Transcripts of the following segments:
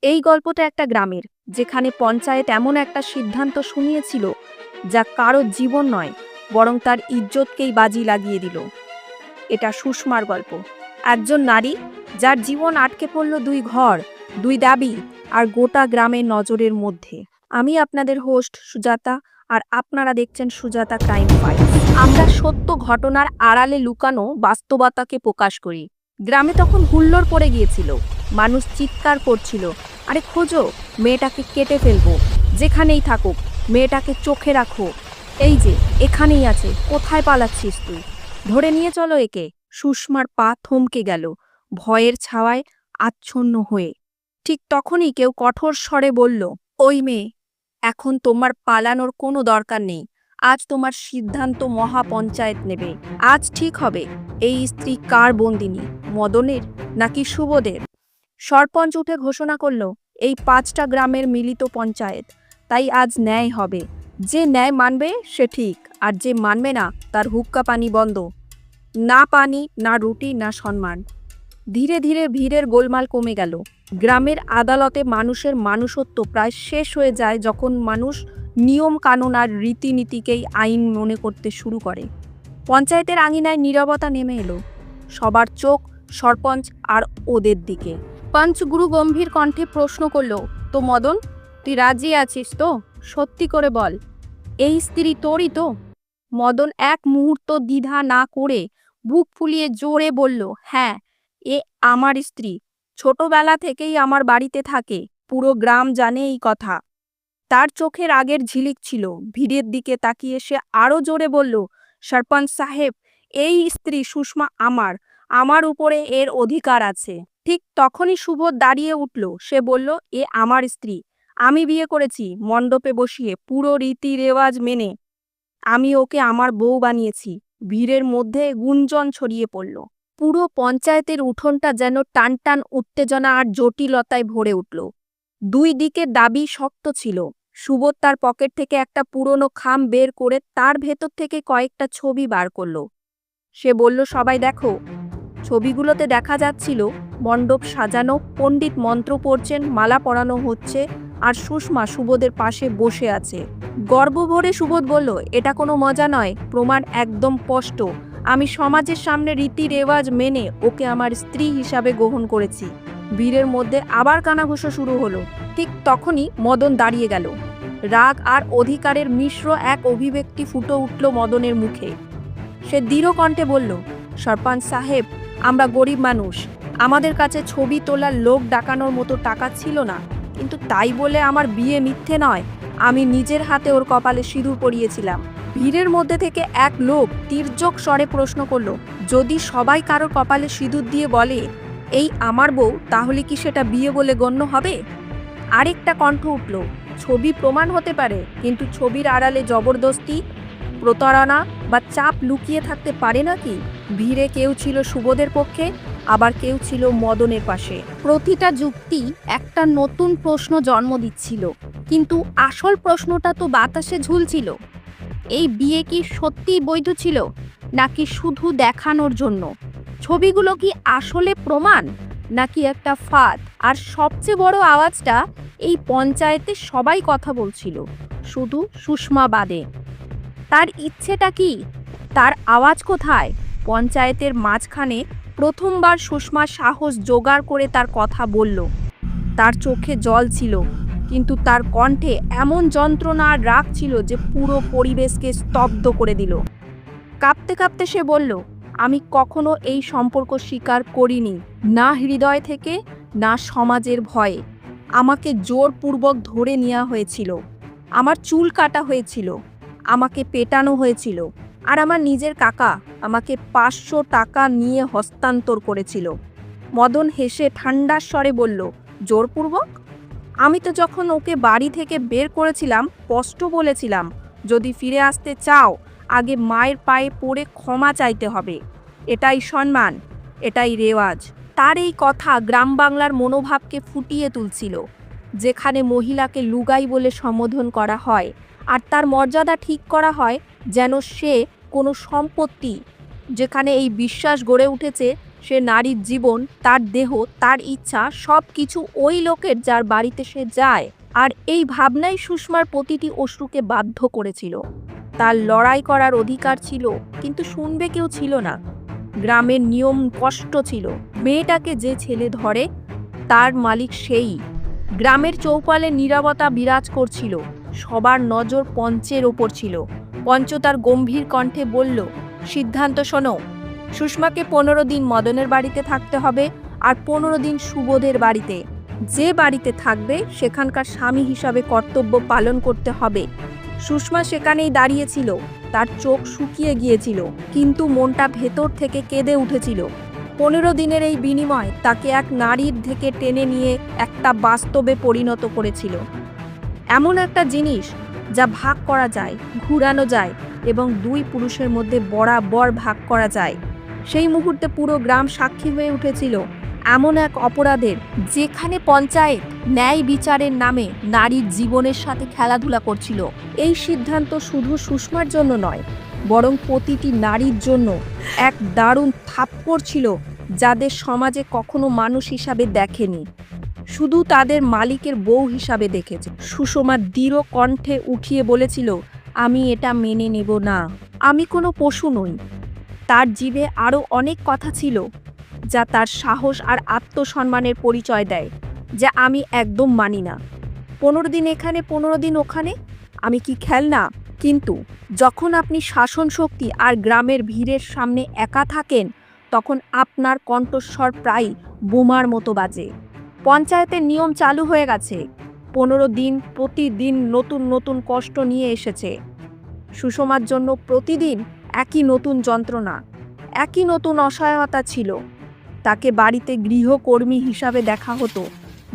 এই গল্পটা একটা গ্রামের, যেখানে পঞ্চায়েত এমন একটা সিদ্ধান্ত শুনিয়েছিল যা কারো জীবন নয়, বরং তার ইজ্জতকেই বাজি লাগিয়ে দিল। এটা সুষমার গল্প। একজন নারী যার জীবন আটকে পড়ল দুই ঘর, দুই দাবি আর গোটা গ্রামের নজরের মধ্যে। আমি আপনাদের হোস্ট সুজাতা, আর আপনারা দেখছেন সুজাতা ক্রাইম ফাইল। আমরা সত্য ঘটনার আড়ালে লুকানো বাস্তবতাকে প্রকাশ করি। গ্রামে তখন হুল্লোড় পড়ে গিয়েছিল, মানুষ চিৎকার করছিল, আরে খোঁজো, মেয়েটাকে কেটে ফেলবো, যেখানেই থাকুক মেয়েটাকে চোখে রাখো, এই যে এখানেই আছে, কোথায় পালাচ্ছিস তুই, ধরে নিয়ে চলো একে। সুষমার পা থমকে গেল, ভয়ের ছাওয়ায় আচ্ছন্ন হয়ে। ঠিক তখনই কেউ কঠোর স্বরে বলল, ওই মেয়ে, এখন তোমার পালানোর কোনো দরকার নেই। আজ তোমার সিদ্ধান্ত মহাপঞ্চায়েত নেবে। আজ ঠিক হবে এই স্ত্রী কার বন্দিনী, মদনের নাকি সুবোধের। সরপঞ্চ উঠে ঘোষণা করল, এই 5টা গ্রামের মিলিত পঞ্চায়েত, তাই আজ ন্যায় হবে। যে ন্যায় মানবে সে ঠিক, আর যে মানবে না তার হুক্কা পানি বন্ধ। না পানি, না রুটি, না সম্মান। ধীরে ধীরে ভিড়ের গোলমাল কমে গেল। গ্রামের আদালতে মানুষের মানুষত্ব প্রায় শেষ হয়ে যায় যখন মানুষ নিয়ম কানুন আর রীতিনীতিকেই আইন মনে করতে শুরু করে। পঞ্চায়েতের আঙিনায় নীরবতা নেমে এলো। সবার চোখ সরপঞ্চ আর ওদের দিকে। পঞ্চগুরু গম্ভীর কণ্ঠে প্রশ্ন করল, তো মদন, তুই রাজি আছিস তো? সত্যি করে বল, এই স্ত্রী তোরই তো? মদন এক মুহূর্ত দ্বিধা না করে বুক ফুলিয়ে জোরে বলল, হ্যাঁ, এ আমার স্ত্রী। ছোটবেলা থেকেই আমার বাড়িতে থাকে, পুরো গ্রাম জানে এই কথা। তার চোখের আগের ঝিলিক ছিল। ভিড়ের দিকে তাকিয়ে সে আরো জোরে বলল, সরপঞ্চ সাহেব, এই স্ত্রী সুষমা আমার, আমার উপরে এর অধিকার আছে। ঠিক তখনই সুবোধ দাঁড়িয়ে উঠল। সে বলল, এ আমার স্ত্রী, আমি বিয়ে করেছি মণ্ডপে বসিয়ে, পুরো রীতি রেওয়াজ মেনে। আমি ওকে আমার বউ বানিয়েছি। ভিড়ের মধ্যে গুঞ্জন ছড়িয়ে পড়ল। পুরো পঞ্চায়েতের উঠোনটা যেন টান টান উত্তেজনা আর জটিলতায় ভরে উঠল। দুই দিকের দাবি শক্ত ছিল। সুবোধ তার পকেট থেকে একটা পুরনো খাম বের করে তার ভেতর থেকে কয়েকটা ছবি বার করল। সে বলল, সবাই দেখো। ছবিগুলোতে দেখা যাচ্ছিল মণ্ডপ সাজানো, পণ্ডিত মন্ত্র পড়ছেন, মালা পরানো হচ্ছে, আর সুষমা সুবোধের পাশে বসে আছে। গর্ব ভরে সুবোধ বলল, এটা কোনো মজা নয়, প্রমাণ একদম স্পষ্ট। আমি সমাজের সামনে রীতি রেওয়াজ মেনে ওকে আমার স্ত্রী হিসাবে গ্রহণ করেছি। ভিড়ের মধ্যে আবার কানাঘুষো শুরু হলো। ঠিক তখনই মদন দাঁড়িয়ে গেল। রাগ আর অধিকারের মিশ্র এক অভিব্যক্তি ফুটে উঠল মদনের মুখে। সে দৃঢ় কণ্ঠে বলল, সরপঞ্চ সাহেব, আমরা গরিব মানুষ, আমাদের কাছে ছবি তোলার লোক ডাকানোর মতো টাকা ছিল না, কিন্তু তাই বলে আমার বিয়ে মিথ্যে নয়। আমি নিজের হাতে ওর কপালে সিঁদুর পরিয়েছিলাম। ভিড়ের মধ্যে থেকে এক লোক তীর্যক স্বরে প্রশ্ন করল, যদি সবাই কারোর কপালে সিঁদুর দিয়ে বলে এই আমার বউ, তাহলে কি সেটা বিয়ে বলে গণ্য হবে? আরেকটা কণ্ঠ উঠল, ছবি প্রমাণ হতে পারে, কিন্তু ছবির আড়ালে জবরদস্তি, প্রতারণা বা চাপ লুকিয়ে থাকতে পারে নাকি? ভিড়ে কেউ ছিল সুবোধের পক্ষে, আবার কেউ ছিল মদনের পাশে। প্রতিটা যুক্তি একটা নতুন প্রশ্ন জন্ম দিচ্ছিল, কিন্তু আসল প্রশ্নটা তো বাতাসে ঝুলছিল। এই বিয়ে কি সত্যিই বৈধ ছিল, নাকি শুধু দেখানোর জন্য? ছবিগুলো কি আসলে প্রমাণ, নাকি একটা ফাঁদ? আর সবচেয়ে বড় আওয়াজটা, এই পঞ্চায়েতে সবাই কথা বলছিল, শুধু সুষমা বাদে। তার ইচ্ছেটা কি? তার আওয়াজ কোথায়? পঞ্চায়েতের মাঝখানে প্রথমবার সুষমা সাহস জোগাড় করে তার কথা বলল। তার চোখে জল ছিল, কিন্তু তার কণ্ঠে এমন যন্ত্রণা আর রাগ ছিল যে পুরো পরিবেশকে স্তব্ধ করে দিল। কাঁপতে কাঁপতে সে বলল, আমি কখনো এই সম্পর্ক স্বীকার করিনি, না হৃদয় থেকে, না সমাজের ভয়ে। আমাকে জোরপূর্বক ধরে নেওয়া হয়েছিল, আমার চুল কাটা হয়েছিল, আমাকে পেটানো হয়েছিল, আর আমার নিজের কাকা আমাকে 500 টাকা নিয়ে হস্তান্তর করেছিল। মদন হেসে ঠান্ডা স্বরে বলল, জোরপূর্বক? আমি তো যখন ওকে বাড়ি থেকে বের করেছিলাম স্পষ্ট বলেছিলাম, যদি ফিরে আসতে চাও আগে মায়ের পায়ে পড়ে ক্ষমা চাইতে হবে। এটাই সম্মান, এটাই রেওয়াজ। তার এই কথা গ্রাম বাংলার মনোভাবকে ফুটিয়ে তুলছিল। যেখানে মহিলাকে লুগাই বলে সম্বোধন করা হয়, আর তার মর্যাদা ঠিক করা হয় যেন সে কোনো সম্পত্তি, যেখানে এই বিশ্বাস গড়ে উঠেছে সে নারীর জীবন, তার দেহ, তার ইচ্ছা সব কিছু ওই লোকের যার বাড়িতে সে যায়। আর এই ভাবনাই সুষমার প্রতিটি অশ্রুকে বাধ্য করেছিল। তার লড়াই করার অধিকার ছিল, কিন্তু শুনবে কেউ ছিল না। গ্রামের নিয়ম কষ্ট ছিল, মেয়েটাকে যে ছেলে ধরে তার মালিক সেই। গ্রামের চৌপালে নীরবতা বিরাজ করছিল, সবার নজর পঞ্চের ওপর ছিল। পঞ্চ তার গম্ভীর কণ্ঠে বলল, সিদ্ধান্ত শোনো, সুষমাকে 15 দিন মদনের বাড়িতে থাকতে হবে, আর 15 দিন সুবোধের বাড়িতে। যে বাড়িতে থাকবে সেখানকার স্বামী হিসাবে কর্তব্য পালন করতে হবে। সুষমা সেখানেই দাঁড়িয়েছিল, তার চোখ শুকিয়ে গিয়েছিল, কিন্তু মনটা ভেতর থেকে কেঁদে উঠেছিল। 15 দিনের এই বিনিময় তাকে এক নারীর থেকে টেনে নিয়ে একটা বাস্তবে পরিণত করেছিল। এমন একটা জিনিস যা ভাগ করা যায়, ঘুরানো যায় এবং দুই পুরুষের মধ্যে বরাবর ভাগ করা যায়। সেই মুহূর্তে পুরো গ্রাম সাক্ষী হয়ে উঠেছিল এমন এক অপরাধের, যেখানে পঞ্চায়েত ন্যায় বিচারের নামে নারীর জীবনের সাথে খেলাধুলা করছিল। এই সিদ্ধান্ত শুধু সুষমার জন্য নয়, বরং প্রতিটি নারীর জন্য এক দারুণ থাপ্পড় ছিল, যাদের সমাজে কখনো মানুষ হিসাবে দেখেনি, শুধু তাদের মালিকের বউ হিসাবে দেখেছে। সুষমা দৃঢ় কণ্ঠে উঠিয়ে বলেছিল, আমি এটা মেনে নেব না, আমি কোনো পশু নই। তার জিভে আরও অনেক কথা ছিল, যা তার সাহস আর আত্মসম্মানের পরিচয় দেয়, যা আমি একদম মানি না। 15 দিন এখানে, 15 দিন ওখানে, আমি কি খেলনা? কিন্তু যখন আপনি শাসন শক্তি আর গ্রামের ভিড়ের সামনে একা থাকেন, তখন আপনার কণ্ঠস্বর প্রায় বোমার মতো বাজে। পঞ্চায়েতের নিয়ম চালু হয়ে গেছে। 15 দিন প্রতিদিন নতুন নতুন কষ্ট নিয়ে এসেছে। সুষমার জন্য প্রতিদিন একই নতুন যন্ত্রণা, একই নতুন অসহায়তা ছিল। তাকে বাড়িতে গৃহকর্মী হিসাবে দেখা হতো।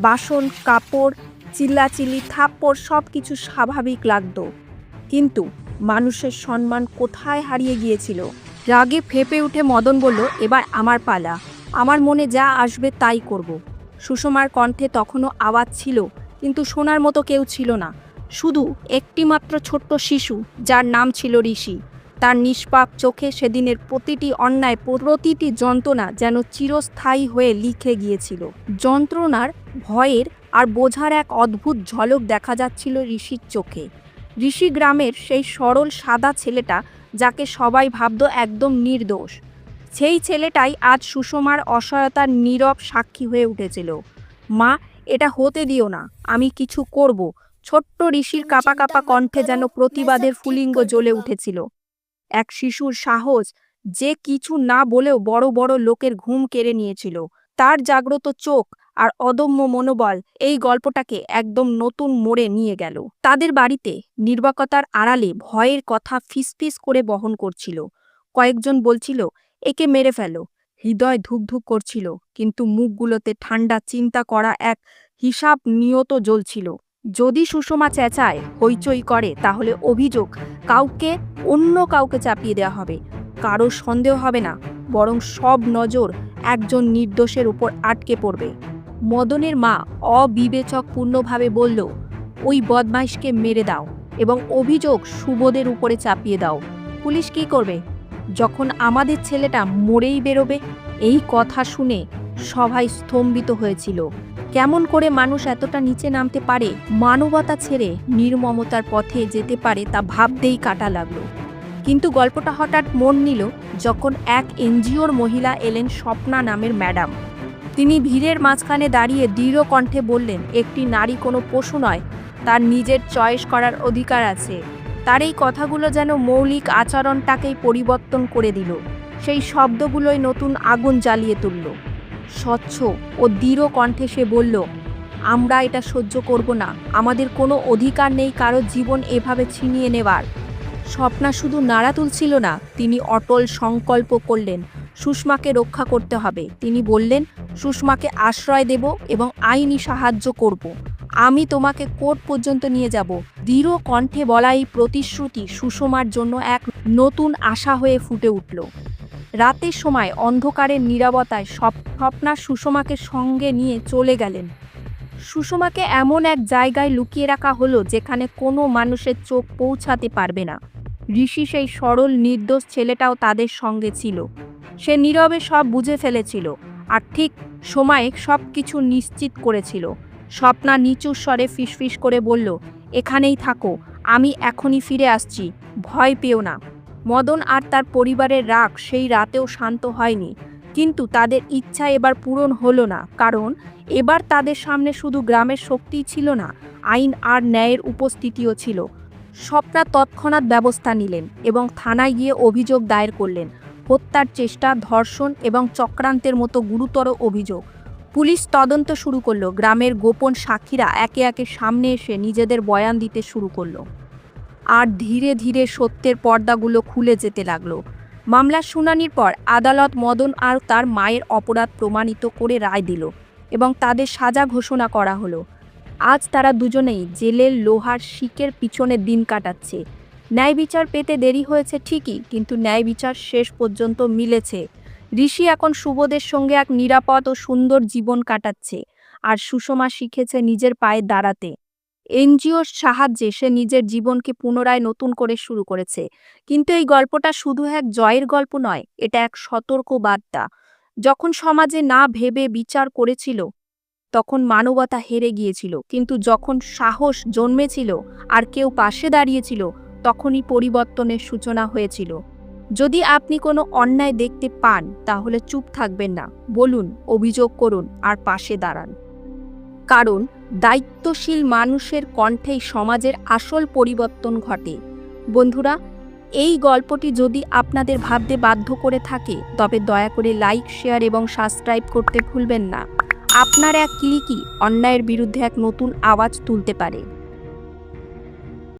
বাসন, কাপড়, চিল্লাচিল্লি, থাপ্পড় সব কিছু স্বাভাবিক লাগতো, কিন্তু মানুষের সম্মান কোথায় হারিয়ে গিয়েছিল। রাগে ফেঁপে উঠে মদন বলল, এবার আমার পালা, আমার মনে যা আসবে তাই করব। সুষমার কণ্ঠে তখনও আওয়াজ ছিল, কিন্তু শোনার মতো কেউ ছিল না। শুধু একটিমাত্র ছোট্ট শিশু, যার নাম ছিল ঋষি। তার নিষ্পাপ চোখে সেদিনের প্রতিটি অন্যায়, প্রতিটি যন্ত্রণা যেন চিরস্থায়ী হয়ে লিখে গিয়েছিল। যন্ত্রণার, ভয়ের আর বোঝার এক অদ্ভুত ঝলক দেখা যাচ্ছিল ঋষির চোখে। ঋষি গ্রামের সেই সরল সাদা ছেলেটা, যাকে সবাই ভাবত একদম নির্দোষ। সেই ছেলেটাই আজ সুষমার অসহায়তার নীরব সাক্ষী হয়ে উঠেছিল। মা, এটা হতে দিও না, আমি কিছু করব। ছোট্ট ঋষির কাঁপা কাঁপা কণ্ঠে যেন প্রতিবাদের ফুলিঙ্গ জ্বলে উঠেছিল। এক শিশুর সাহস, যে কিছু না বলেও বড় বড় লোকের ঘুম কেড়ে নিয়েছিল। তার জাগ্রত চোখ আর অদম্য মনোবল এই গল্পটাকে একদম নতুন মোড়ে নিয়ে গেল। তাদের বাড়িতে নির্বাকতার আড়ালে ভয়ের কথা ফিসফিস করে বহন করছিল। কয়েকজন বলছিল, একে মেরে ফেলো। হৃদয় ধুকধুক করছিল, কিন্তু মুখগুলোতে ঠান্ডা চিন্তা করা এক হিসাব নিয়ত জ্বলছিল। যদি সুষমা চেঁচায়, হইচই করে, তাহলে অভিযোগ অন্য কাউকে চাপিয়ে দেওয়া হবে। কারো সন্দেহ হবে না, বরং সব নজর একজন নির্দোষের উপর আটকে পড়বে। মদনের মা অবিবেচকপূর্ণভাবে বলল, ওই বদমাইশকে মেরে দাও এবং অভিযোগ সুবোধের উপরে চাপিয়ে দাও। পুলিশ কি করবে যখন আমাদের ছেলেটা মরেই বেরোবে? এই কথা শুনে সবাই স্তম্ভিত হয়েছিল। কেমন করে মানুষ এতটা নিচে নামতে পারে, মানবতা ছেড়ে নির্মমতার পথে যেতে পারে, তা ভাবতেই কাটা লাগলো। কিন্তু গল্পটা হঠাৎ মোড় নিল যখন এক এনজিওর মহিলা এলেন, স্বপ্না নামের ম্যাডাম। তিনি ভিড়ের মাঝখানে দাঁড়িয়ে দৃঢ় কণ্ঠে বললেন, একটি নারী কোনো পশু নয়, তার নিজের চয়েস করার অধিকার আছে। তার এই কথাগুলো যেন মৌলিক আচরণটাকেই পরিবর্তন করে দিল। সেই শব্দগুলোই নতুন আগুন জ্বালিয়ে তুলল। স্বচ্ছ ও দৃঢ় কণ্ঠে সে বলল, আমরা এটা সহ্য করব না। আমাদের কোনো অধিকার নেই কারো জীবন এভাবে ছিনিয়ে নেওয়ার। স্বপ্না শুধু নাড়া তুলছিল না, তিনি অটল সংকল্প করলেন, সুষমাকে রক্ষা করতে হবে। তিনি বললেন, সুষমাকে আশ্রয় দেব এবং আইনি সাহায্য করব। আমি তোমাকে কোর্ট পর্যন্ত নিয়ে যাব। দৃঢ় কণ্ঠে বলা এই প্রতিশ্রুতি সুষমার জন্য এক নতুন আশা হয়ে ফুটে উঠল। রাতের সময় অন্ধকারের নীরবতায় স্বপ্না সুষমাকে সঙ্গে নিয়ে চলে গেলেন। সুষমাকে এমন এক জায়গায় লুকিয়ে রাখা হলো যেখানে কোনো মানুষের চোখ পৌঁছাতে পারবে না। ঋষি, সেই সরল নির্দোষ ছেলেটাও তাদের সঙ্গে ছিল। সে নীরবে সব বুঝে ফেলেছিল আর ঠিক সময়ে সব কিছু নিশ্চিত করেছিল। স্বপ্না নিচু স্বরে ফিসফিস করে বলল, এখানেই থাকো, আমি এখনই ফিরে আসছি, ভয় পেও না। মদন আর তার পরিবারের রাগ সেই রাতেও শান্ত হয়নি, কিন্তু তাদের ইচ্ছা এবার পূরণ হলো না, কারণ এবার তাদের সামনে শুধু গ্রামের শক্তিই ছিল না, আইন আর ন্যায়ের উপস্থিতিও ছিল। স্বপ্না তৎক্ষণাৎ ব্যবস্থা নিলেন এবং থানায় গিয়ে অভিযোগ দায়ের করলেন, হত্যার চেষ্টা, ধর্ষণ এবং চক্রান্তের মতো গুরুতর অভিযোগ। পুলিশ তদন্ত শুরু করলো। গ্রামের গোপন সাক্ষীরা একে একে সামনে এসে নিজেদের বয়ান দিতে শুরু করলো। আর ধীরে ধীরে সত্যের পর্দাগুলো খুলে যেতে লাগলো। মামলার শুনানির পর আদালত মদন আর তার মায়ের অপরাধ প্রমাণিত করে রায় দিল এবং তাদের সাজা ঘোষণা করা হলো। আজ তারা দুজনেই জেলের লোহার শিকের পিছনে দিন কাটাচ্ছে। ন্যায় বিচার পেতে দেরি হয়েছে ঠিকই, কিন্তু ন্যায় বিচার শেষ পর্যন্ত মিলেছে। ঋষি এখন সুবোধের সঙ্গে এক নিরাপদ ও সুন্দর জীবন কাটাচ্ছে, আর সুষমা শিখেছে নিজের পায়ে দাঁড়াতে। এনজিওর সাহায্যে সে নিজের জীবনকে পুনরায় নতুন করে শুরু করেছে। কিন্তু এই গল্পটা শুধু এক জয়ের গল্প নয়, এটা এক সতর্ক বার্তা। যখন সমাজে না ভেবে বিচার করেছিল, তখন মানবতা হেরে গিয়েছিল, কিন্তু যখন সাহস জন্মেছিল আর কেউ পাশে দাঁড়িয়েছিল, তখনই পরিবর্তনের সূচনা হয়েছিল। যদি আপনি কোনো অন্যায় দেখতে পান, তাহলে চুপ থাকবেন না, বলুন, অভিযোগ করুন আর পাশে দাঁড়ান। কারণ দায়িত্বশীল মানুষের কণ্ঠেই সমাজের আসল পরিবর্তন ঘটে। বন্ধুরা, এই গল্পটি যদি আপনাদের ভাবতে বাধ্য করে থাকে, তবে দয়া করে লাইক, শেয়ার এবং সাবস্ক্রাইব করতে ভুলবেন না। আপনার এক ক্লিকই অন্যায়ের বিরুদ্ধে এক নতুন আওয়াজ তুলতে পারে।